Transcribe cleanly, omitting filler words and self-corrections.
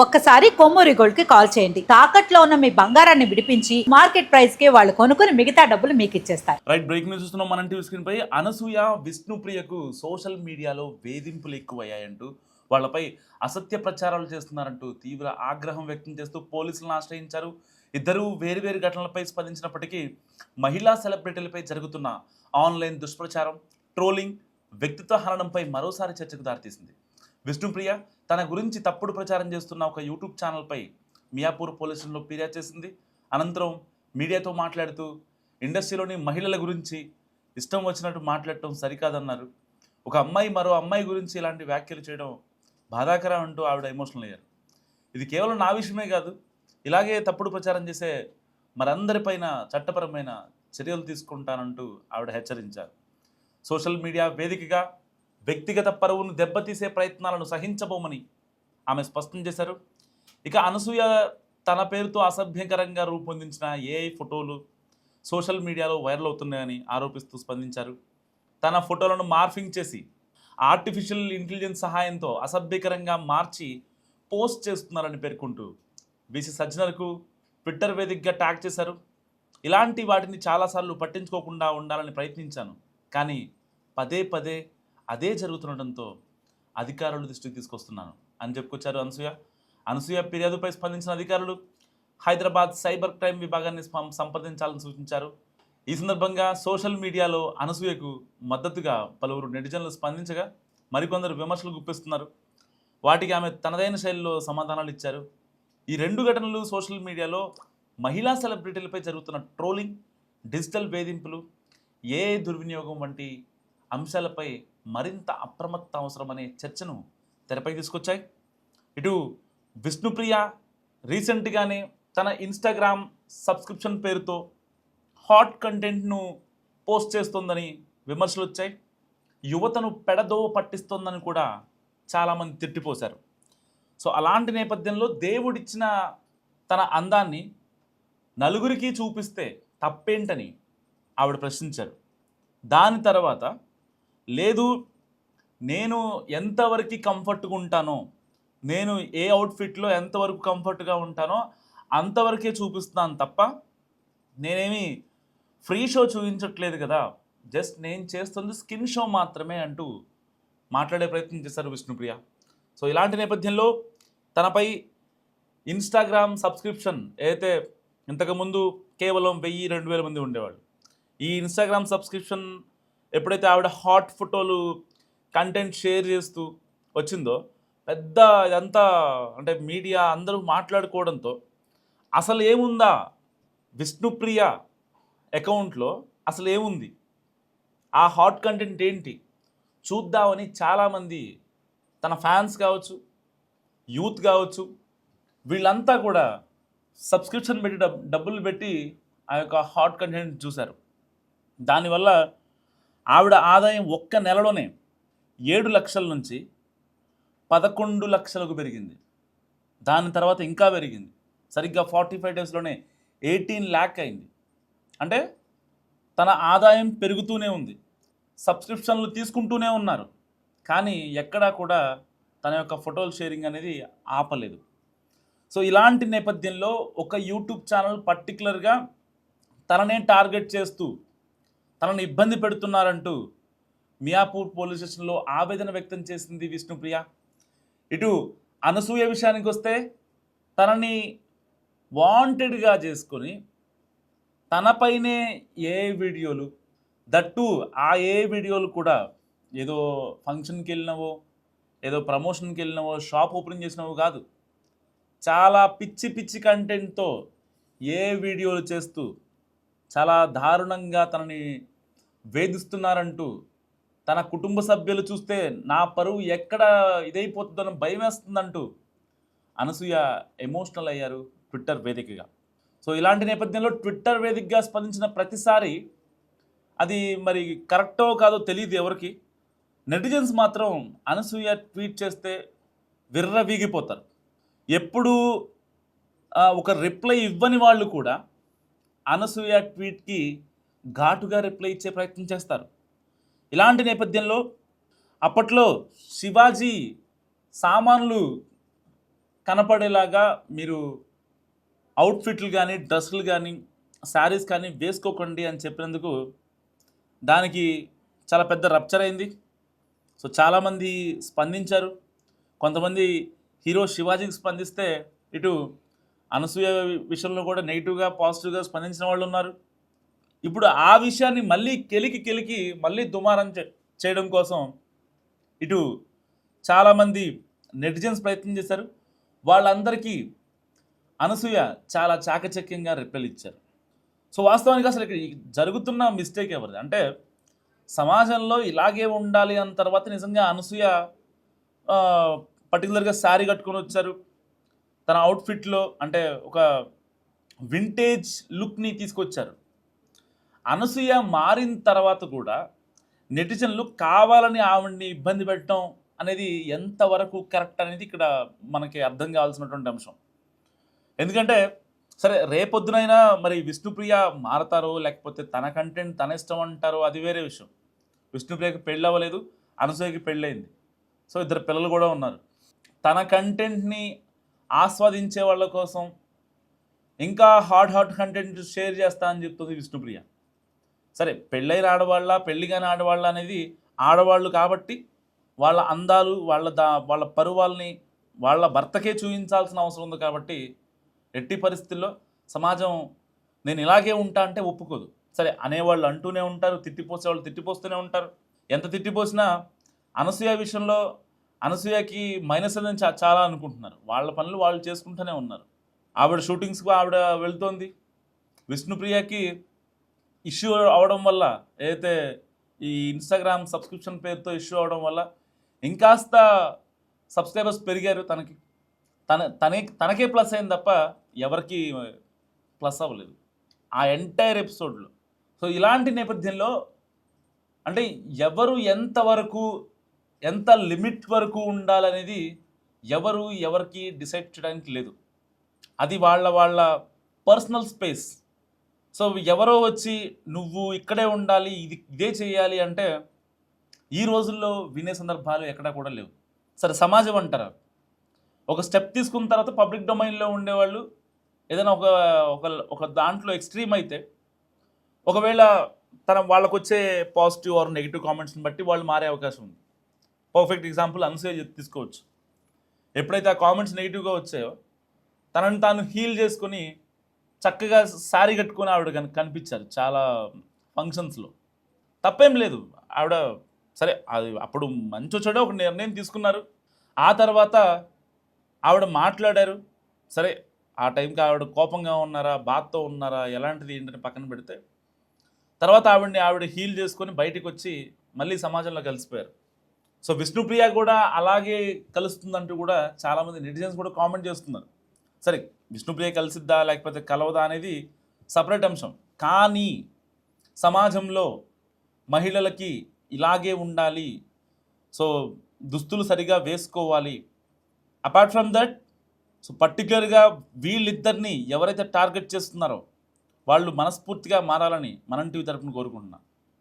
ఒక్కసారి కొమ్మూరి గోల్డ్ కి కాల్ చేయండి. తాకట్లో ఉన్న మీ బంగారాన్ని విడిపించి మార్కెట్ ప్రైస్ కి వాళ్ళు కొనుక్కుని మిగతా డబ్బులు మీకు ఇచ్చేస్తారు. రైట్, బ్రేక్ న్యూస్ చూస్తున్నాం మనం టీవీ స్క్రీన్ పై. అనసూయ విష్ణుప్రియకు సోషల్ మీడియాలో వేధింపులు ఎక్కువయ్యాయంటూ వాళ్ళపై అసత్య ప్రచారాలు చేస్తున్నారంటూ తీవ్ర ఆగ్రహం వ్యక్తం చేస్తూ పోలీసులను ఆశ్రయించారు. ఇద్దరు వేరువేరు ఘటనలపై స్పందించినప్పటికీ మహిళా సెలబ్రిటీలపై జరుగుతున్న ఆన్లైన్ దుష్ప్రచారం, ట్రోలింగ్, వ్యక్తిత్వ హననంపై మరోసారి చర్చకు దారితీసింది. విష్ణుప్రియ తన గురించి తప్పుడు ప్రచారం చేస్తున్న ఒక యూట్యూబ్ ఛానల్పై మియాపూర్ పోలీసుల్లో ఫిర్యాదు చేసింది. అనంతరం మీడియాతో మాట్లాడుతూ ఇండస్ట్రీలోని మహిళల గురించి ఇష్టం వచ్చినట్టు మాట్లాడటం సరికాదన్నారు. ఒక అమ్మాయి మరో అమ్మాయి గురించి ఇలాంటి వ్యాఖ్యలు చేయడం బాధాకరం అంటూ ఆవిడ ఎమోషనల్ అయ్యారు. ఇది కేవలం నా విషయమే కాదు, ఇలాగే తప్పుడు ప్రచారం చేసే మరందరిపైన చట్టపరమైన చర్యలు తీసుకుంటానంటూ ఆవిడ హెచ్చరించారు. సోషల్ మీడియా వేదికగా వ్యక్తిగత పరువును దెబ్బతీసే ప్రయత్నాలను సహించబోమని ఆమె స్పష్టం చేశారు. ఇక అనసూయ తన పేరుతో అసభ్యకరంగా రూపొందించిన ఏఐ ఫోటోలు సోషల్ మీడియాలో వైరల్ అవుతున్నాయని ఆరోపిస్తూ స్పందించారు. తన ఫోటోలను మార్ఫింగ్ చేసి ఆర్టిఫిషియల్ ఇంటెలిజెన్స్ సహాయంతో అసభ్యకరంగా మార్చి పోస్ట్ చేస్తున్నారని పేర్కొంటూ వీసీ సజ్జనర్కు ట్విట్టర్ వేదికగా ట్యాగ్ చేశారు. ఇలాంటి వాటిని చాలాసార్లు పట్టించుకోకుండా ఉండాలని ప్రయత్నించాను, కానీ పదే పదే అదే జరుగుతుండటంతో అధికారుల దృష్టికి తీసుకొస్తున్నాను అని చెప్పుకొచ్చారు అనసూయ ఫిర్యాదుపై స్పందించిన అధికారులు హైదరాబాద్ సైబర్ క్రైమ్ విభాగాన్ని సంప్రదించాలని సూచించారు. ఈ సందర్భంగా సోషల్ మీడియాలో అనసూయకు మద్దతుగా పలువురు నెటిజన్లు స్పందించగా మరికొందరు విమర్శలు గుప్పిస్తున్నారు. వాటికి ఆమె తనదైన శైలిలో సమాధానాలు ఇచ్చారు. ఈ రెండు ఘటనలు సోషల్ మీడియాలో మహిళా సెలబ్రిటీలపై జరుగుతున్న ట్రోలింగ్, డిజిటల్ వేధింపులు, ఏఐ దుర్వినియోగం వంటి అంశాలపై మరింత అప్రమత్త అవసరమనే చర్చను తెరపై తీసుకొచ్చాయి. ఇటు విష్ణుప్రియ రీసెంట్గానే తన ఇన్స్టాగ్రామ్ సబ్స్క్రిప్షన్ పేరుతో హాట్ కంటెంట్ను పోస్ట్ చేస్తోందని విమర్శలు వచ్చాయి. యువతను పెడదోవ పట్టిస్తోందని కూడా చాలామంది తిట్టిపోశారు. సో అలాంటి నేపథ్యంలో దేవుడిచ్చిన తన అందాన్ని నలుగురికి చూపిస్తే తప్పేంటని ఆవిడ ప్రశ్నించారు. దాని తర్వాత లేదు, నేను ఎంతవరకు కంఫర్ట్గా ఉంటానో, నేను ఏ అవుట్ఫిట్లో ఎంతవరకు కంఫర్ట్గా ఉంటానో అంతవరకే చూపిస్తున్నాను తప్ప నేనేమి ఫ్రీ షో చూపించట్లేదు కదా, జస్ట్ నేను చేస్తుంది స్కిన్ షో మాత్రమే అంటూ మాట్లాడే ప్రయత్నం చేశారు విష్ణుప్రియ. సో ఇలాంటి నేపథ్యంలో తనపై ఇన్స్టాగ్రామ్ సబ్స్క్రిప్షన్ ఏదైతే ఇంతకుముందు కేవలం 1000-2000 మంది ఉండేవాళ్ళు, ఈ ఇన్స్టాగ్రామ్ సబ్స్క్రిప్షన్ ఎప్పుడైతే ఆవిడ హాట్ ఫోటోలు కంటెంట్ షేర్ చేస్తూ వచ్చిందో పెద్ద ఇదంతా అంటే మీడియా అందరూ మాట్లాడుకోవడంతో అసలు ఏముందా విష్ణుప్రియ అకౌంట్లో, అసలు ఏముంది, ఆ హాట్ కంటెంట్ ఏంటి చూద్దామని చాలామంది తన ఫ్యాన్స్ కావచ్చు, యూత్ కావచ్చు, వీళ్ళంతా కూడా సబ్స్క్రిప్షన్ పెట్టి డబ్బులు పెట్టి ఆ యొక్క హాట్ కంటెంట్ చూశారు. దానివల్ల ఆవిడ ఆదాయం ఒక్క నెలలోనే 7 లక్షల నుంచి 11 లక్షలకు పెరిగింది. దాని తర్వాత ఇంకా పెరిగింది. సరిగ్గా 45 డేస్లోనే 18 lakh అయింది. అంటే తన ఆదాయం పెరుగుతూనే ఉంది, సబ్స్క్రిప్షన్లు తీసుకుంటూనే ఉన్నారు, కానీ ఎక్కడా కూడా తన యొక్క ఫోటోల షేరింగ్ అనేది ఆపలేదు. సో ఇలాంటి నేపథ్యంలో ఒక యూట్యూబ్ ఛానల్ పర్టికులర్గా తననే టార్గెట్ చేస్తూ తనను ఇబ్బంది పెడుతున్నారంటూ మియాపూర్ పోలీస్ స్టేషన్లో ఆవేదన వ్యక్తం చేసింది విష్ణుప్రియ. ఇటు అనసూయ విషయానికి వస్తే తనని వాంటెడ్గా చేసుకొని తనపైనే ఏ వీడియోలు, దట్టు ఆ ఏ వీడియోలు కూడా ఏదో ఫంక్షన్కి వెళ్ళినవో, ఏదో ప్రమోషన్కి వెళ్ళినవో, షాప్ ఓపెనింగ్ చేసినవో కాదు, చాలా పిచ్చి పిచ్చి కంటెంట్తో ఏ వీడియోలు చేస్తూ చాలా దారుణంగా తనని వేధిస్తున్నారంటూ తన కుటుంబ సభ్యులు చూస్తే నా పరువు ఎక్కడ ఇదైపోతుందని భయం వేస్తుందంటూ అనసూయ ఎమోషనల్ అయ్యారు ట్విట్టర్ వేదికగా. సో ఇలాంటి నేపథ్యంలో ట్విట్టర్ వేదికగా స్పందించిన ప్రతిసారి అది మరి కరెక్టో కాదో తెలియదు ఎవరికి, నెటిజన్స్ మాత్రం అనసూయ ట్వీట్ చేస్తే విర్రవీగిపోతారు. ఎప్పుడు ఒక రిప్లై ఇవ్వని వాళ్ళు కూడా అనసూయ ట్వీట్కి ఘాటుగా రిప్లై ఇచ్చే ప్రయత్నం చేస్తారు. ఇలాంటి నేపథ్యంలో అప్పట్లో శివాజీ సామాన్లు కనపడేలాగా మీరు అవుట్ఫిట్లు కానీ డ్రెస్సులు కానీ శారీస్ కానీ వేసుకోకండి అని చెప్పినందుకు దానికి చాలా పెద్ద రప్చర్ అయింది. సో చాలామంది స్పందించారు. కొంతమంది హీరో శివాజీకి స్పందిస్తే ఇటు అనసూయ విషయంలో కూడా నెగిటివ్గా పాజిటివ్గా స్పందించిన వాళ్ళు ఉన్నారు. ఇప్పుడు ఆ విషయాన్ని మళ్ళీ కెలికి మళ్ళీ దుమారం చేయడం కోసం ఇటు చాలామంది నెటిజన్స్ ప్రయత్నం చేశారు. వాళ్ళందరికీ అనసూయ చాలా చాకచక్యంగా రిప్లైలు ఇచ్చారు. సో వాస్తవానికి అసలు ఇక్కడ జరుగుతున్న మిస్టేక్ ఎవరిది అంటే సమాజంలో ఇలాగే ఉండాలి అన్న తర్వాత నిజంగా అనసూయ పర్టికులర్గా శారీ కట్టుకొని వచ్చారు. తన అవుట్ఫిట్లో అంటే ఒక వింటేజ్ లుక్ని తీసుకొచ్చారు. అనసూయ మారిన తర్వాత కూడా నెటిజన్లు కావాలని ఆవిడ్ని ఇబ్బంది పెట్టడం అనేది ఎంతవరకు కరెక్ట్ అనేది ఇక్కడ మనకి అర్థం కావాల్సినటువంటి అంశం. ఎందుకంటే సరే రేపొద్దునైనా మరి విష్ణుప్రియ మారతారో లేకపోతే తన కంటెంట్ తన ఇష్టం అంటారో అది వేరే విషయం. విష్ణుప్రియకి పెళ్ళి అవ్వలేదు, అనసూయకి పెళ్ళయింది. సో ఇద్దరు పిల్లలు కూడా ఉన్నారు. తన కంటెంట్ని ఆస్వాదించే వాళ్ళ కోసం ఇంకా హాట్ కంటెంట్ షేర్ చేస్తా అని చెప్తుంది విష్ణుప్రియ. సరే పెళ్ళైన ఆడవాళ్ళ పెళ్ళి కాని ఆడవాళ్ళ అనేది ఆడవాళ్ళు కాబట్టి వాళ్ళ అందాలు వాళ్ళ పరువాల్ని వాళ్ళ భర్తకే చూపించాల్సిన అవసరం ఉంది కాబట్టి ఎట్టి పరిస్థితుల్లో సమాజం నేను ఇలాగే ఉంటా అంటే ఒప్పుకోదు. సరే అనేవాళ్ళు అంటూనే ఉంటారు, తిట్టిపోసేవాళ్ళు తిట్టిపోస్తూనే ఉంటారు. ఎంత తిట్టిపోసినా అనసూయ విషయంలో అనసూయకి మైనస్ అని చాలా అనుకుంటున్నారు. వాళ్ళ పనులు వాళ్ళు చేసుకుంటూనే ఉన్నారు. ఆవిడ షూటింగ్స్కి ఆవిడ వెళ్తోంది. విష్ణుప్రియకి ఇష్యూ అవడం వల్ల ఏదైతే ఈ ఇన్స్టాగ్రామ్ సబ్స్క్రిప్షన్ పేరుతో ఇష్యూ అవడం వల్ల ఇంకాస్త సబ్స్క్రైబర్స్ పెరిగారు. తనకే ప్లస్ అయింది తప్ప ఎవరికి ప్లస్ అవ్వలేదు ఆ ఎంటైర్ ఎపిసోడ్లో. సో ఇలాంటి నేపథ్యంలో అంటే ఎవరు ఎంత లిమిట్ వరకు ఉండాలనేది ఎవరికి డిసైడ్ చేయడానికి లేదు. అది వాళ్ళ పర్సనల్ స్పేస్. సో ఎవరో వచ్చి నువ్వు ఇక్కడే ఉండాలి ఇదే చేయాలి అంటే ఈ రోజుల్లో వినే సందర్భాలు ఎక్కడా కూడా లేవు. సరే సమాజం అంటారు, ఒక స్టెప్ తీసుకున్న తర్వాత పబ్లిక్ డొమైన్లో ఉండేవాళ్ళు ఏదైనా ఒక దాంట్లో ఎక్స్ట్రీమ్ అయితే ఒకవేళ వాళ్ళకు వచ్చే పాజిటివ్ ఆర్ నెగిటివ్ కామెంట్స్ని బట్టి వాళ్ళు మారే అవకాశం ఉంది. పర్ఫెక్ట్ ఎగ్జాంపుల్ అనసూయ తీసుకోవచ్చు. ఎప్పుడైతే ఆ కామెంట్స్ నెగిటివ్గా వచ్చాయో తనని తాను హీల్ చేసుకొని చక్కగా శారీ కట్టుకొని ఆవిడ కనిపించారు చాలా ఫంక్షన్స్లో. తప్పేం లేదు. ఆవిడ సరే అది అప్పుడు మంచి వచ్చాడో ఒక నిర్ణయం తీసుకున్నారు. ఆ తర్వాత ఆవిడ మాట్లాడారు. సరే ఆ టైంకి ఆవిడ కోపంగా ఉన్నారా, బాధతో ఉన్నారా, ఎలాంటిది ఏంటని పక్కన పెడితే తర్వాత ఆవిడ హీల్ చేసుకొని బయటికి వచ్చి మళ్ళీ సమాజంలో కలిసిపోయారు. సో విష్ణుప్రియ కూడా అలాగే కలుస్తుందంటూ కూడా చాలామంది నెటిజన్స్ కూడా కామెంట్ చేస్తున్నారు. సరే విష్ణుప్రియ కలిసిద్దా లేకపోతే కలవదా అనేది సపరేట్ అంశం. కానీ సమాజంలో మహిళలకి ఇలాగే ఉండాలి, సో దుస్తులు సరిగా వేసుకోవాలి. అపార్ట్ ఫ్రమ్ దట్ సో పర్టికులర్గా వీళ్ళిద్దరిని ఎవరైతే టార్గెట్ చేస్తున్నారో వాళ్ళు మనస్ఫూర్తిగా మారాలని మనం టీవీ తరపున కోరుకుంటున్నాం.